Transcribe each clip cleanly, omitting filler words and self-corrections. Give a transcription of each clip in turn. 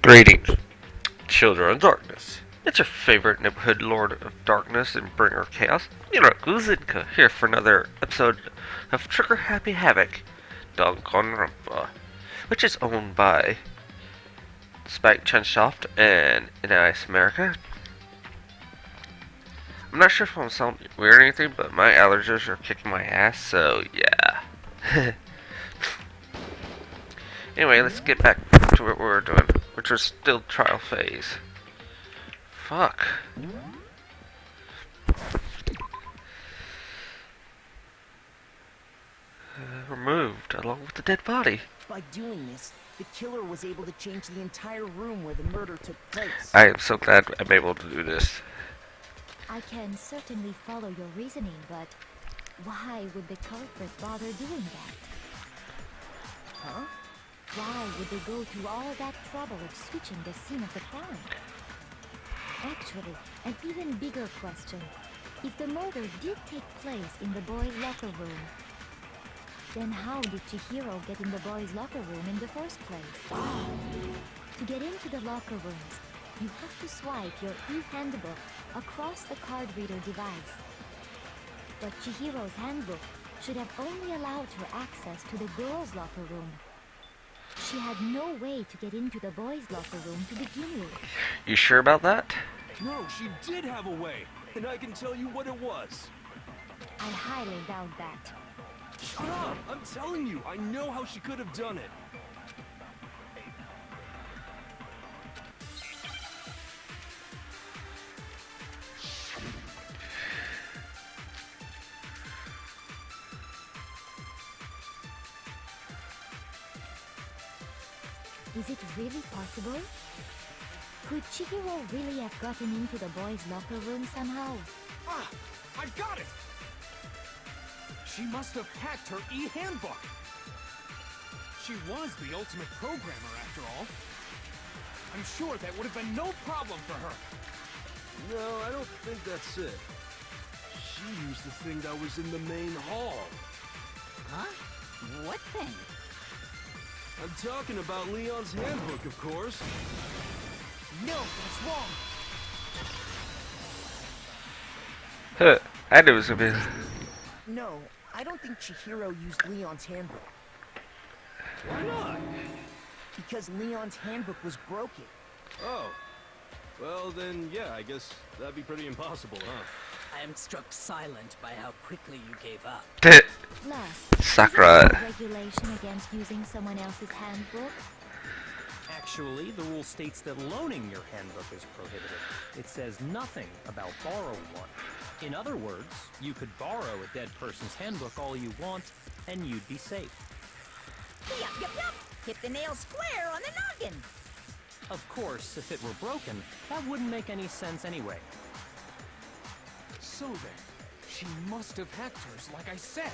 Greetings, children of darkness. It's your favorite neighborhood lord of darkness and bringer of chaos, Zinka, here for another episode of Trigger Happy Havoc, danganronpa, which is owned by Spike Chunsoft and NIS America. I'm not sure if I'm sounding weird or anything, but my allergies are kicking my ass, so yeah. Anyway, let's get back to what we were doing, which was still trial phase. Fuck. Removed, along with the dead body. By doing this, the killer was able to change the entire room where the murder took place. I am so glad I'm able to do this. I can certainly follow your reasoning, but why would the culprit bother doing that? Huh? Why would they go through all that trouble of switching the scene of the crime? Actually, an even bigger question. If the murder did take place in the boys' locker room, then how did Chihiro get in the boys' locker room in the first place? To get into the locker rooms, you have to swipe your e-handbook across the card reader device. But Chihiro's handbook should have only allowed her access to the girls' locker room. She had no way to get into the boys' locker room to begin with. You sure about that? No, she did have a way, and I can tell you what it was. I highly doubt that. Shut up! I'm telling you, I know how she could have done it. Is it really possible? Could Chihiro really have gotten into the boys' locker room somehow? Ah! I got it! She must have hacked her e-handbook. She was the ultimate programmer, after all. I'm sure that would have been no problem for her. No, I don't think that's it. She used the thing that was in the main hall. Huh? What thing? I'm talking about Leon's handbook, of course. No, that's wrong. Huh, I knew it was gonna be. No, I don't think Chihiro used Leon's handbook. Why not? Because Leon's handbook was broken. Oh. Well, then, yeah, I guess that'd be pretty impossible, huh? I am struck silent by how quickly you gave up. Plus, Sakura. is there a regulation against using someone else's handbook? Actually, the rule states that loaning your handbook is prohibited. It says nothing about borrowing one. In other words, you could borrow a dead person's handbook all you want, and you'd be safe. Yup. Hit the nail square on the noggin. Of course, if it were broken, that wouldn't make any sense anyway. So then, she must have hacked hers, like I said.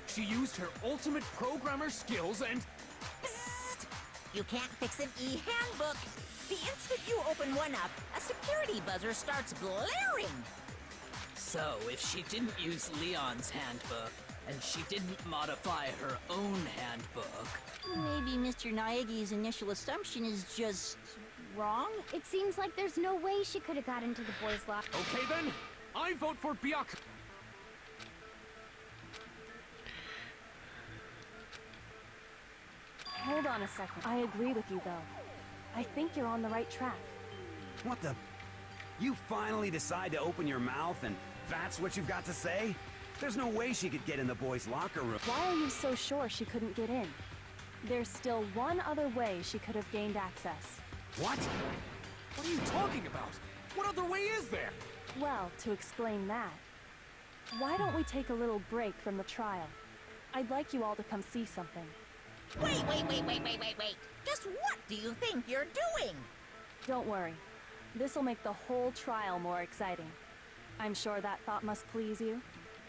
She used her ultimate programmer skills and... Psst! You can't fix an e-handbook. The instant you open one up, a security buzzer starts blaring. So, if she didn't use Leon's handbook, and she didn't modify her own handbook... Maybe Mr. Naegi's initial assumption is just wrong? It seems like there's no way she could have got into the boys' locker. Okay then, I vote for Byakuya. Hold on a second. I agree with you, though. I think you're on the right track. What the? You finally decide to open your mouth and that's what you've got to say? There's no way she could get in the boys' locker room. Why are you so sure she couldn't get in? There's still one other way she could have gained access. What? What are you talking about? What other way is there? Well, to explain that, why don't we take a little break from the trial? I'd like you all to come see something. Wait. Just what do you think you're doing? Don't worry. This'll make the whole trial more exciting. I'm sure that thought must please you.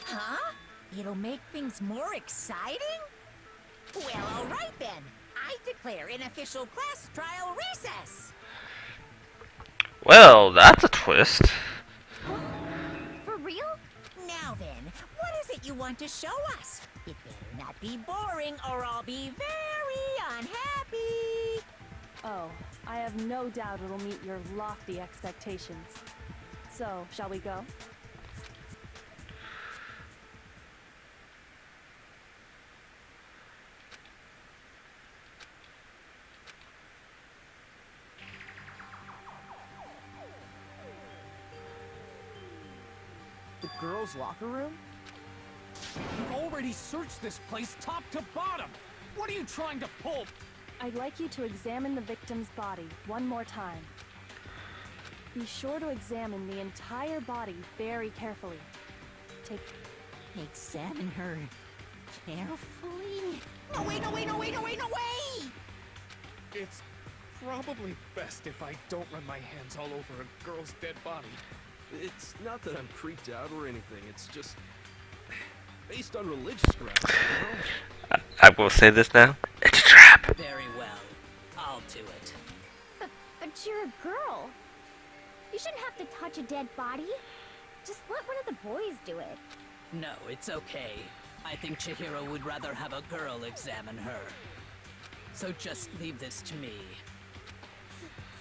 Huh? It'll make things more exciting? Well, all right then. I declare an official class trial recess. Well, that's a twist. For real? Now then, what is it you want to show us? It better not be boring or I'll be very unhappy. Oh, I have no doubt it'll meet your lofty expectations. So, shall we go? The girls' locker room? You've already searched this place top to bottom! What are you trying to pull? I'd like you to examine the victim's body one more time. Be sure to examine the entire body very carefully. Examine her carefully? No way, no way, no way, no way, no way! It's probably best if I don't run my hands all over a girl's dead body. It's not that I'm creeped out or anything, it's just based on religious grounds, you know? I will say this now. It's a trap. Very well. I'll do it. But you're a girl. You shouldn't have to touch a dead body. Just let one of the boys do it. No, it's okay. I think Chihiro would rather have a girl examine her. So just leave this to me.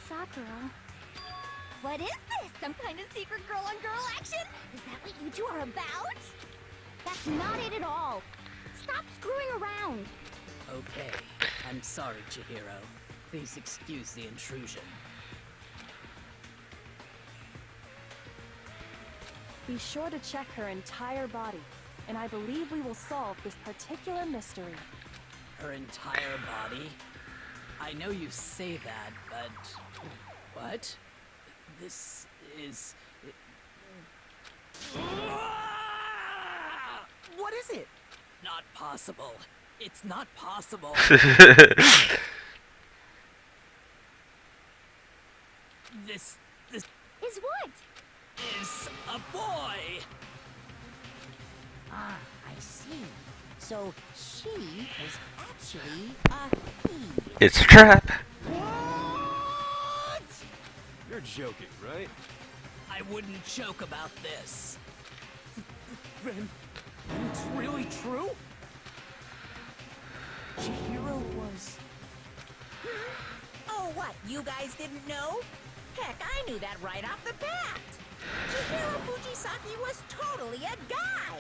Sakura. What is this? Some kind of secret girl-on-girl action? Is that what you two are about? That's not it at all. Stop screwing around. Okay. I'm sorry, Chihiro. Please excuse the intrusion. Be sure to check her entire body, and I believe we will solve this particular mystery. Her entire body? I know you say that, but... What? This is... What is it? Not possible. It's not possible. This Is what? is a boy! Ah, I see. So she was actually a he. It's a trap. What? You're joking, right? I wouldn't joke about this. Then it's really true? Chihiro was... Oh, what? You guys didn't know? Heck, I knew that right off the bat. Chihiro Fujisaki was totally a guy.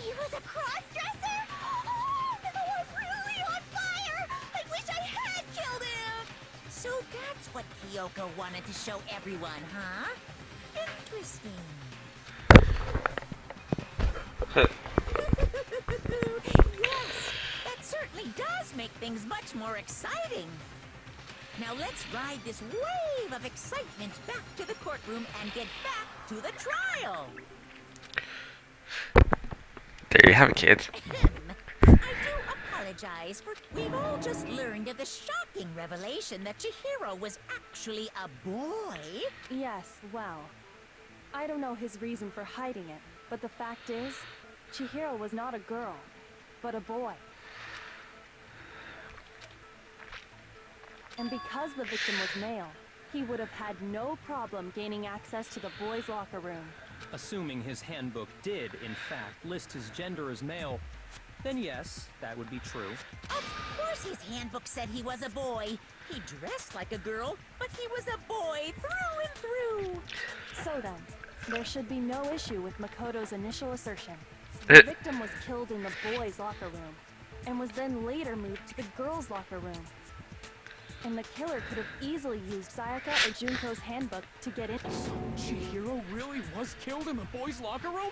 He was a cross-dresser? Oh, I'm really on fire! I wish I had killed him! So that's what Kyoko wanted to show everyone, huh? Interesting. Yes, that certainly does make things much more exciting. Now let's ride this wave of excitement back to the courtroom and get back to the trial. There you have it, kids. I do apologize for... We've all just learned of the shocking revelation that Chihiro was actually a boy. Yes, well, I don't know his reason for hiding it, but the fact is, Chihiro was not a girl, but a boy. And because the victim was male, he would have had no problem gaining access to the boys' locker room. Assuming his handbook did, in fact, list his gender as male, then yes, that would be true. Of course his handbook said he was a boy. He dressed like a girl, but he was a boy through and through. So then, there should be no issue with Makoto's initial assertion. The victim was killed in the boys' locker room, and was then later moved to the girls' locker room. And the killer could have easily used Sayaka or Junko's handbook to get in. Chihiro really was killed in the boys' locker room?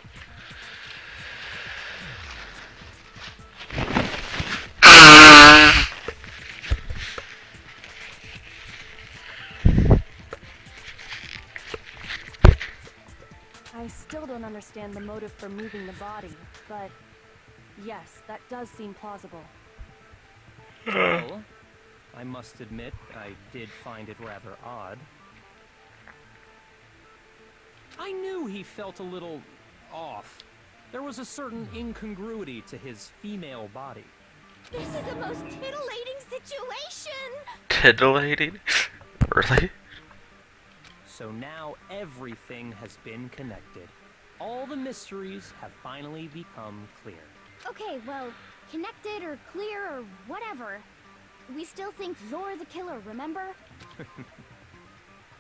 I still don't understand the motive for moving the body, but yes, that does seem plausible. Well, I must admit, I did find it rather odd. I knew he felt a little off. There was a certain incongruity to his female body. This is the most titillating situation! Titillating? Really? So now everything has been connected. All the mysteries have finally become clear. Okay, well, connected or clear or whatever. We still think you're the killer, remember?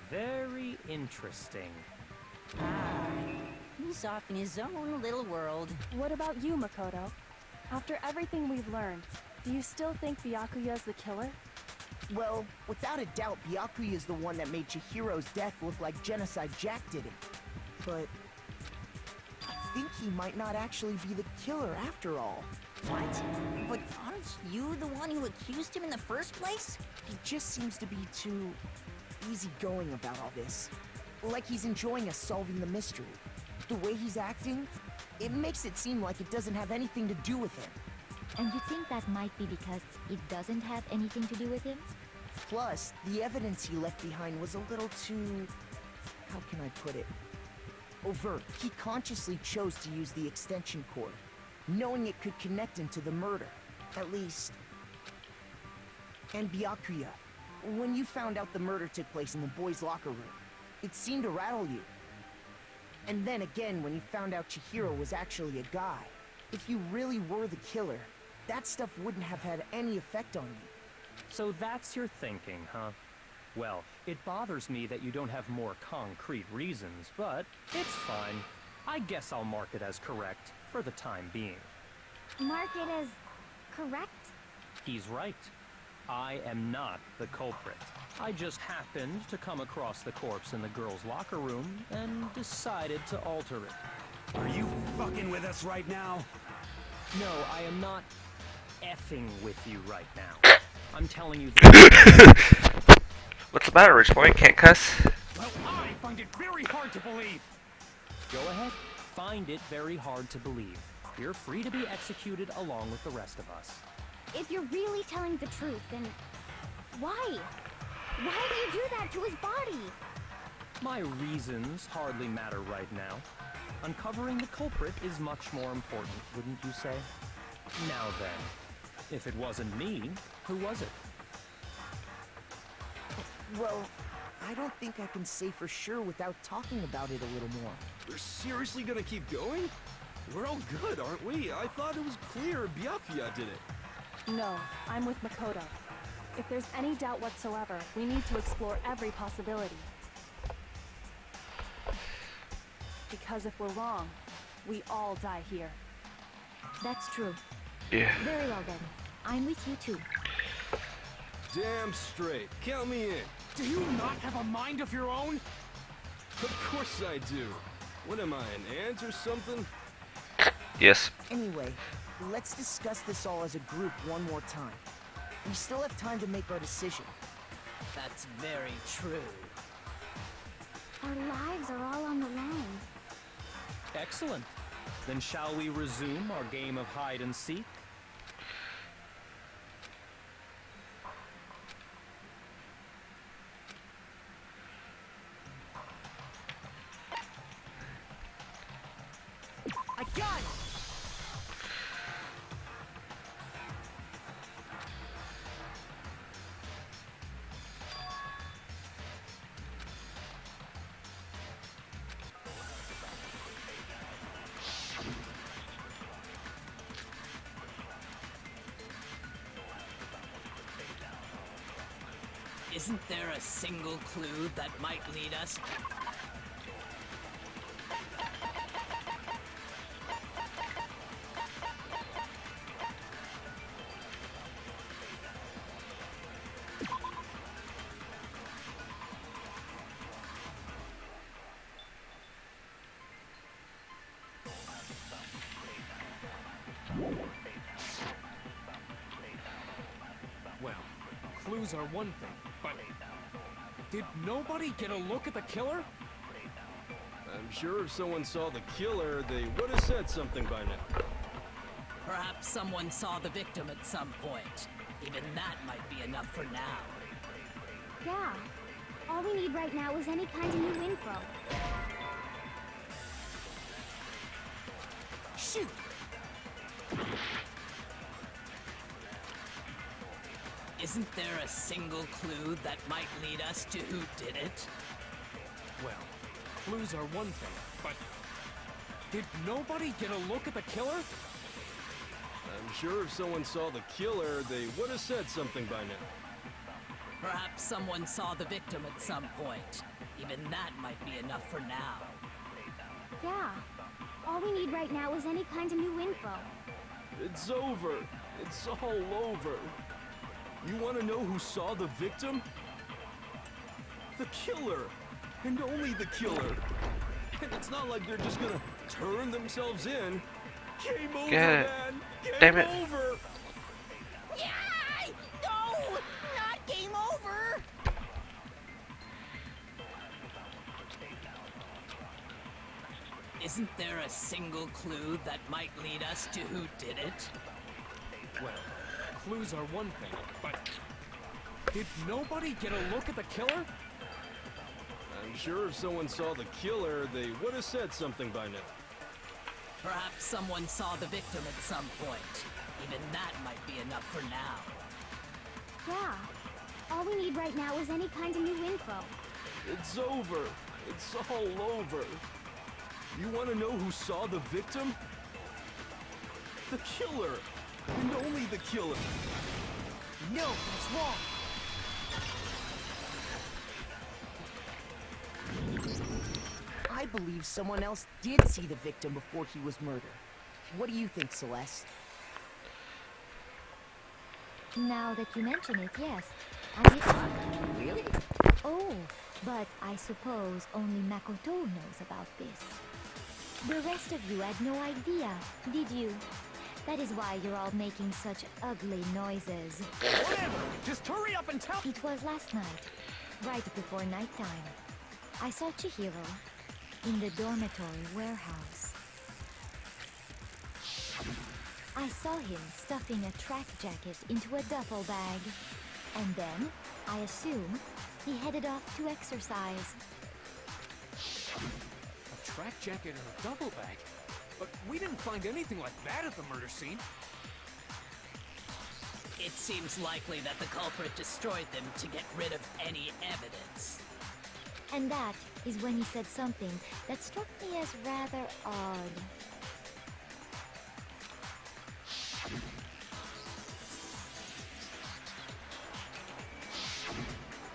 Very interesting. Ah, he's off in his own little world. What about you, Makoto? After everything we've learned, do you still think Byakuya's the killer? Well, without a doubt, Byakuya is the one that made Chihiro's death look like Genocide Jack did it. But I think he might not actually be the killer after all. What? But aren't you the one who accused him in the first place? He just seems to be too easygoing about all this. Like he's enjoying us solving the mystery. The way he's acting, it makes it seem like it doesn't have anything to do with him. And you think that might be because it doesn't have anything to do with him? Plus, the evidence he left behind was a little too... how can I put it? Overt. He consciously chose to use the extension cord, knowing it could connect him to the murder. At least... And Byakuya, when you found out the murder took place in the boys' locker room, it seemed to rattle you. And then again, when you found out Chihiro was actually a guy, if you really were the killer, that stuff wouldn't have had any effect on you. So that's your thinking, huh? Well, it bothers me that you don't have more concrete reasons, but it's fine. I guess I'll mark it as correct for the time being. Mark it as correct? He's right. I am not the culprit. I just happened to come across the corpse in the girls' locker room and decided to alter it. Are you fucking with us right now? No, I am not effing with you right now. I'm telling you What's the matter, Rich Boy? Can't cuss? Well, I find it very hard to believe. Go ahead. Find it very hard to believe. You're free to be executed along with the rest of us. If you're really telling the truth, then why? Why do you do that to his body? My reasons hardly matter right now. Uncovering the culprit is much more important, wouldn't you say? Now then, if it wasn't me, who was it? Well, I don't think I can say for sure without talking about it a little more. We're seriously gonna keep going? We're all good, aren't we? I thought it was clear Byakuya did it. No, I'm with Makoto. If there's any doubt whatsoever, we need to explore every possibility. Because if we're wrong, we all die here. That's true. Yeah. Very well then. I'm with you too. Damn straight. Count me in. Do you not have a mind of your own? Of course I do. What am I, an ant or something? Yes. Anyway, let's discuss this all as a group one more time. We still have time to make our decision. That's very true. Our lives are all on the line. Excellent. Then shall we resume our game of hide and seek? I got it! Isn't there a single clue that might lead us? Well, clues are one thing, but did nobody get a look at the killer? I'm sure if someone saw the killer, they would have said something by now. Perhaps someone saw the victim at some point. Even that might be enough for now. Yeah. All we need right now is any kind of new info. Shoot! Isn't there a single clue that might lead us to who did it? Well, clues are one thing, but did nobody get a look at the killer? I'm sure if someone saw the killer, they would have said something by now. Perhaps someone saw the victim at some point. Even that might be enough for now. Yeah. All we need right now is any kind of new info. It's over. It's all over. You want to know who saw the victim? The killer. And only the killer. And it's not like they're just gonna turn themselves in. Game over, man. Game Damn it. over. Yay! No! Not game over! Isn't there a single clue that might lead us to who did it? Well, clues are one thing, but did nobody get a look at the killer? I'm sure if someone saw the killer, they would have said something by now. Perhaps someone saw the victim at some point. Even that might be enough for now. Yeah. All we need right now is any kind of new info. It's over. It's all over. You want to know who saw the victim? The killer. And only the killer. No, that's wrong. I believe someone else did see the victim before he was murdered. What do you think, Celeste? Now that you mention it, yes. I did. Really? Oh, but I suppose only Makoto knows about this. The rest of you had no idea, did you? That is why you're all making such ugly noises. Whatever! Just hurry up and tell— It was last night, right before nighttime. I saw Chihiro in the dormitory warehouse. I saw him stuffing a track jacket into a duffel bag. And then, I assume, he headed off to exercise. a track jacket and a duffel bag. But we didn't find anything like that at the murder scene. It seems likely that the culprit destroyed them to get rid of any evidence. And that is when he said something that struck me as rather odd.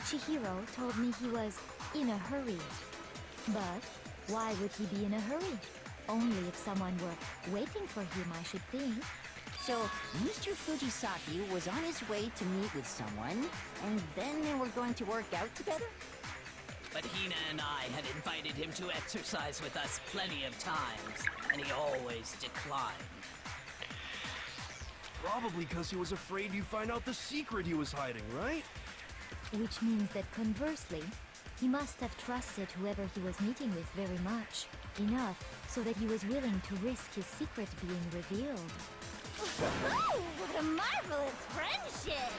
Chihiro told me he was in a hurry. But why would he be in a hurry? Only if someone were waiting for him, I should think. So, Mr. Fujisaki was on his way to meet with someone, and then they were going to work out together? But Hina and I had invited him to exercise with us plenty of times, and he always declined. Probably because he was afraid you'd find out the secret he was hiding, right? Which means that conversely, he must have trusted whoever he was meeting with very much. Enough so that he was willing to risk his secret being revealed. What a marvelous friendship!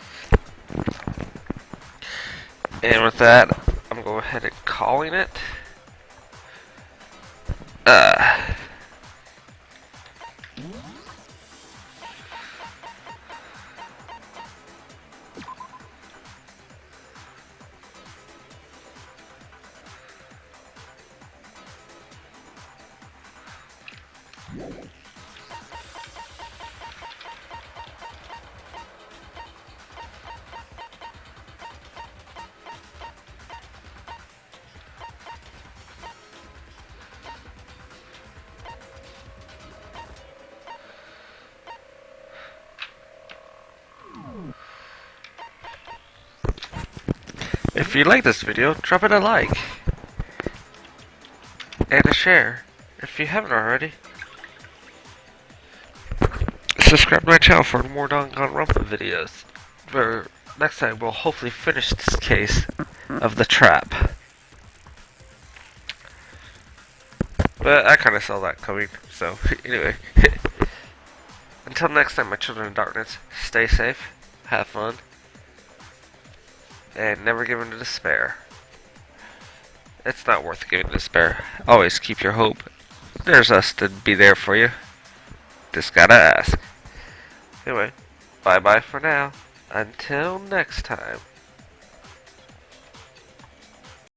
And with that, I'm going to go ahead and calling it. If you like this video, drop it a like and a share if you haven't already. Subscribe to my channel for more danganronpa videos, where next time we'll hopefully finish this case of the trap. But I kind of saw that coming, so anyway. Until next time, my children of darkness, stay safe, have fun, and never give in to despair. It's not worth giving to despair. Always keep your hope. There's us to be there for you. Just gotta ask. Anyway, bye bye for now. Until next time.